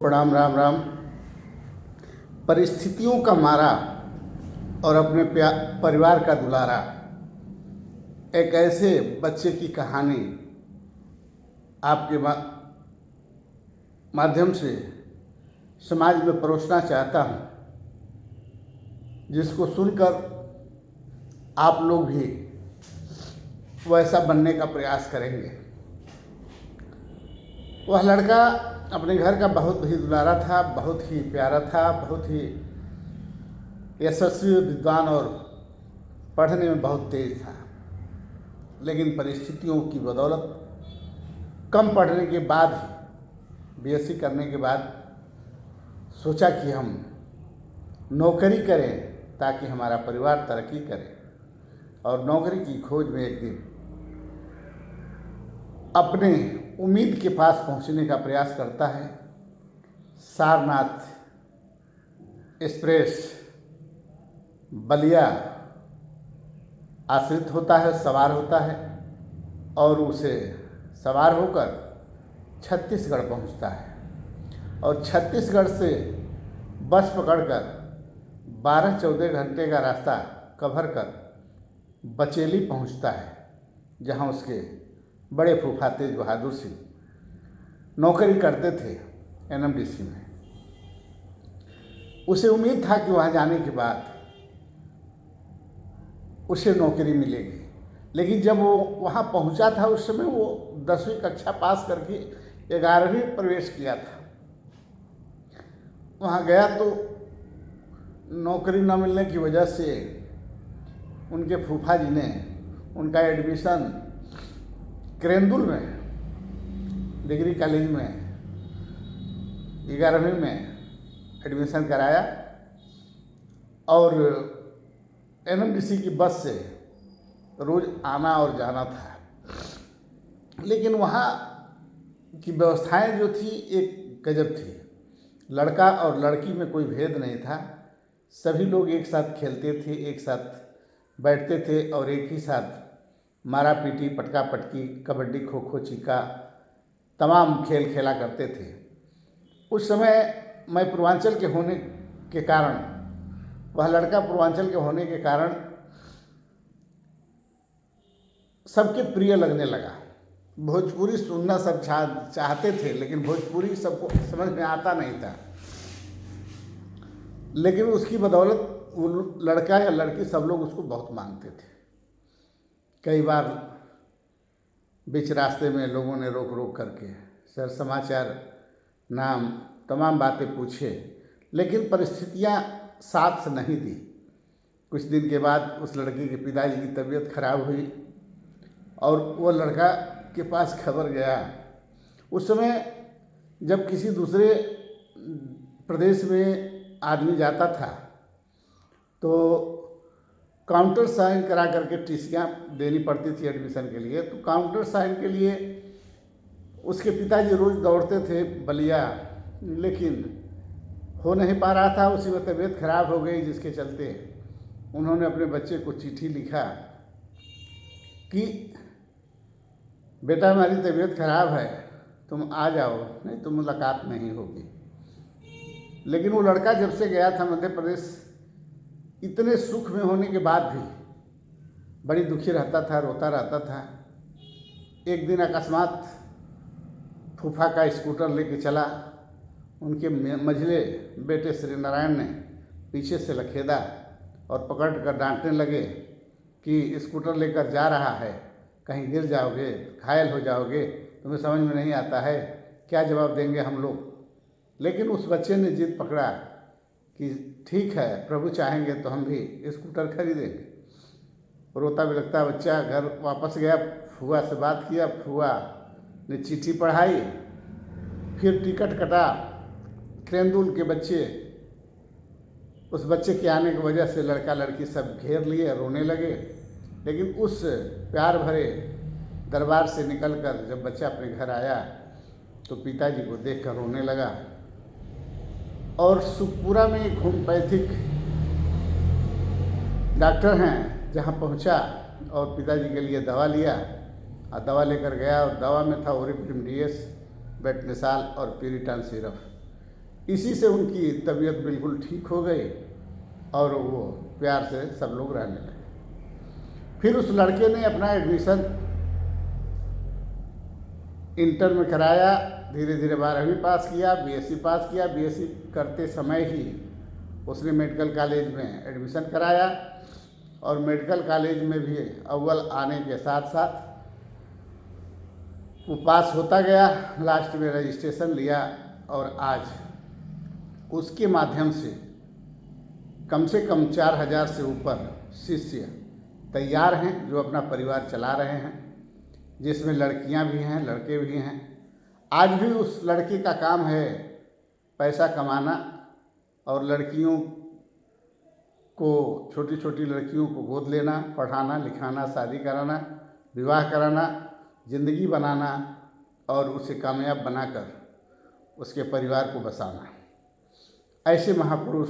प्रणाम। राम राम। परिस्थितियों का मारा और अपने परिवार का दुलारा, एक ऐसे बच्चे की कहानी आपके माध्यम से समाज में परोसना चाहता हूँ, जिसको सुनकर आप लोग भी वैसा बनने का प्रयास करेंगे। वह लड़का अपने घर का बहुत ही दुलारा था, बहुत ही प्यारा था, बहुत ही यशस्वी विद्वान और पढ़ने में बहुत तेज था। लेकिन परिस्थितियों की बदौलत कम पढ़ने के बाद, बीएससी करने के बाद सोचा कि हम नौकरी करें ताकि हमारा परिवार तरक्की करे। और नौकरी की खोज में एक दिन अपने उम्मीद के पास पहुंचने का प्रयास करता है। सारनाथ एक्सप्रेस बलिया आश्रित होता है, सवार होता है और उसे सवार होकर छत्तीसगढ़ पहुंचता है। और छत्तीसगढ़ से बस पकड़कर 12-14 घंटे का रास्ता कवर कर बचेली पहुंचता है, जहां उसके बड़े फूफा तेज बहादुर सिंह नौकरी करते थे एनएमडीसी में। उसे उम्मीद था कि वहाँ जाने के बाद उसे नौकरी मिलेगी, लेकिन जब वो वहाँ पहुँचा था उस समय वो 10वीं कक्षा पास करके 11वीं प्रवेश किया था। वहाँ गया तो नौकरी न मिलने की वजह से उनके फूफा जी ने उनका एडमिशन करेंदुल में डिग्री कॉलेज में 11वीं में एडमिशन कराया और एनएमडीसी की बस से रोज़ आना और जाना था। लेकिन वहाँ की व्यवस्थाएं जो थी एक गजब थी। लड़का और लड़की में कोई भेद नहीं था, सभी लोग एक साथ खेलते थे, एक साथ बैठते थे और एक ही साथ मारा पीटी, पटका पटकी, कबड्डी, खो खो, चीका तमाम खेल खेला करते थे। उस समय मैं पूर्वांचल के होने के कारण, वह लड़का पूर्वांचल के होने के कारण सबके प्रिय लगने लगा। भोजपुरी सुनना सब चाहते थे, लेकिन भोजपुरी सबको समझ में आता नहीं था। लेकिन उसकी बदौलत वो लड़का या लड़की सब लोग उसको बहुत मानते थे। कई बार बीच रास्ते में लोगों ने रोक रोक करके सर समाचार, नाम, तमाम बातें पूछे, लेकिन परिस्थितियां साथ नहीं दी। कुछ दिन के बाद उस लड़के के पिताजी की तबीयत खराब हुई और वो लड़का के पास खबर गया। उस समय जब किसी दूसरे प्रदेश में आदमी जाता था तो काउंटर साइन करा करके टीसियाँ देनी पड़ती थी एडमिशन के लिए। तो काउंटर साइन के लिए उसके पिताजी रोज़ दौड़ते थे बलिया, लेकिन हो नहीं पा रहा था। उसी में तबीयत खराब हो गई, जिसके चलते उन्होंने अपने बच्चे को चिट्ठी लिखा कि बेटा हमारी तबीयत खराब है, तुम आ जाओ, नहीं तो मुलाकात नहीं होगी। लेकिन वो लड़का जब से गया था मध्य प्रदेश, इतने सुख में होने के बाद भी बड़ी दुखी रहता था, रोता रहता था। एक दिन अकस्मात फूफा का स्कूटर लेके चला। उनके मझले बेटे श्री नारायण ने पीछे से लखेदा और पकड़ कर डांटने लगे कि स्कूटर लेकर जा रहा है, कहीं गिर जाओगे, घायल हो जाओगे, तुम्हें समझ में नहीं आता है, क्या जवाब देंगे हम लोग। लेकिन उस बच्चे ने जिद पकड़ा कि ठीक है, प्रभु चाहेंगे तो हम भी स्कूटर खरीदेंगे। रोता बिलखता बच्चा घर वापस गया, फुआ से बात किया, फुआ ने चिट्ठी पढ़ाई, फिर टिकट कटा। करेंदुल के बच्चे, उस बच्चे के आने की वजह से लड़का लड़की सब घेर लिए, रोने लगे। लेकिन उस प्यार भरे दरबार से निकलकर जब बच्चा अपने घर आया तो पिताजी को देखकर रोने लगा। और सुखपुरा में एक होम्योपैथिक डॉक्टर हैं, जहाँ पहुँचा और पिताजी के लिए दवा लिया और दवा लेकर गया। और दवा में था ओरिफ्लेम डीएस, बेटनेसाल और पिरिटन सिरप। इसी से उनकी तबीयत बिल्कुल ठीक हो गई और वो प्यार से सब लोग रहने लगे। फिर उस लड़के ने अपना एडमिशन इंटर में कराया, धीरे धीरे 12वीं पास किया, बीएससी पास किया। बीएससी करते समय ही उसने मेडिकल कॉलेज में एडमिशन कराया और मेडिकल कॉलेज में भी अव्वल आने के साथ साथ वो पास होता गया। लास्ट में रजिस्ट्रेशन लिया और आज उसके माध्यम से कम 4000 से ऊपर शिष्य तैयार हैं जो अपना परिवार चला रहे हैं, जिसमें लड़कियां भी हैं, लड़के भी हैं। आज भी उस लड़के का काम है पैसा कमाना और लड़कियों को, छोटी छोटी लड़कियों को गोद लेना, पढ़ाना, लिखाना, शादी कराना, विवाह कराना, ज़िंदगी बनाना और उसे कामयाब बनाकर उसके परिवार को बसाना। ऐसे महापुरुष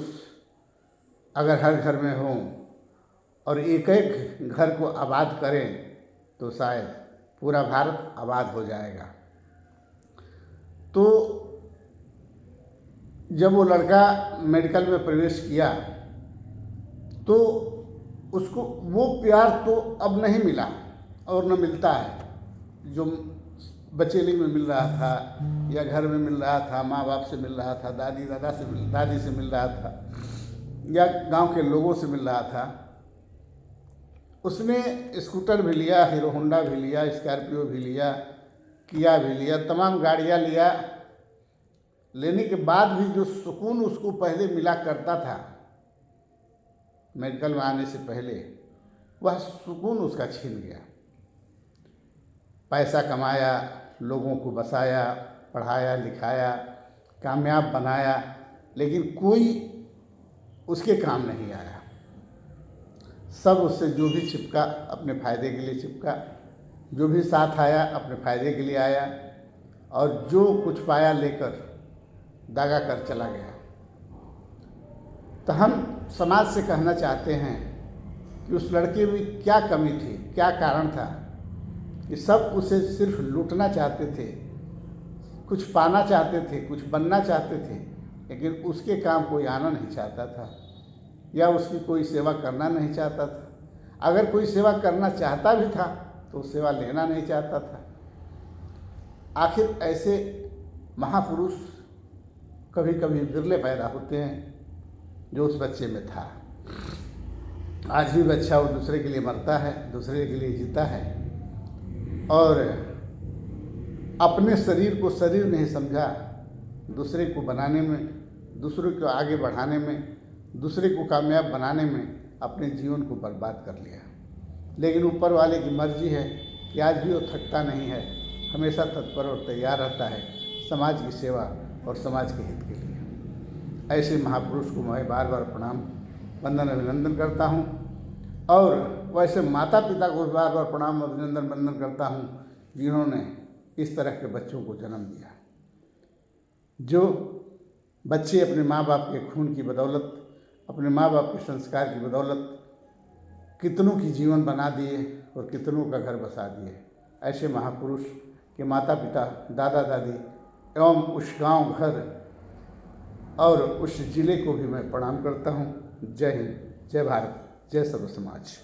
अगर हर घर में हों और एक एक घर को आबाद करें तो शायद पूरा भारत आबाद हो जाएगा। तो जब वो लड़का मेडिकल में प्रवेश किया तो उसको वो प्यार तो अब नहीं मिला और न मिलता है जो बचेली में मिल रहा था या घर में मिल रहा था, माँ बाप से मिल रहा था, दादी से मिल रहा था या गांव के लोगों से मिल रहा था। उसने स्कूटर भी लिया, हीरो होंडा भी लिया, स्कॉर्पियो भी लिया, किया भी लिया, तमाम गाड़ियाँ लिया। लेने के बाद भी जो सुकून उसको पहले मिला करता था मेडिकल में आने से पहले, वह सुकून उसका छीन गया। पैसा कमाया, लोगों को बसाया, पढ़ाया, लिखाया, कामयाब बनाया, लेकिन कोई उसके काम नहीं आया। सब उससे जो भी चिपका अपने फ़ायदे के लिए चिपका, जो भी साथ आया अपने फ़ायदे के लिए आया और जो कुछ पाया लेकर दागा कर चला गया। तो हम समाज से कहना चाहते हैं कि उस लड़के में क्या कमी थी, क्या कारण था कि सब उसे सिर्फ लूटना चाहते थे, कुछ पाना चाहते थे, कुछ बनना चाहते थे, लेकिन उसके काम कोई आना नहीं चाहता था या उसकी कोई सेवा करना नहीं चाहता था। अगर कोई सेवा करना चाहता भी था तो सेवा लेना नहीं चाहता था। आखिर ऐसे महापुरुष कभी कभी विरले पैदा होते हैं जो उस बच्चे में था। आज भी बच्चा वो दूसरे के लिए मरता है, दूसरे के लिए जीता है और अपने शरीर को शरीर नहीं समझा, दूसरे को बनाने में, दूसरे को आगे बढ़ाने में, दूसरे को कामयाब बनाने में अपने जीवन को बर्बाद कर लिया। लेकिन ऊपर वाले की मर्जी है कि आज भी वो थकता नहीं है, हमेशा तत्पर और तैयार रहता है समाज की सेवा और समाज के हित के लिए। ऐसे महापुरुष को मैं बार बार प्रणाम, वंदन, अभिनंदन करता हूँ और वैसे माता पिता को बार बार प्रणाम, अभिनंदन, वंदन करता हूँ जिन्होंने इस तरह के बच्चों को जन्म दिया। जो बच्चे अपने माँ बाप के खून की बदौलत, अपने माँ बाप के संस्कार की बदौलत कितनों की जीवन बना दिए और कितनों का घर बसा दिए। ऐसे महापुरुष के माता पिता, दादा दादी एवं उस गांव, घर और उस जिले को भी मैं प्रणाम करता हूँ। जय हिंद, जय भारत, जय सर्व समाज।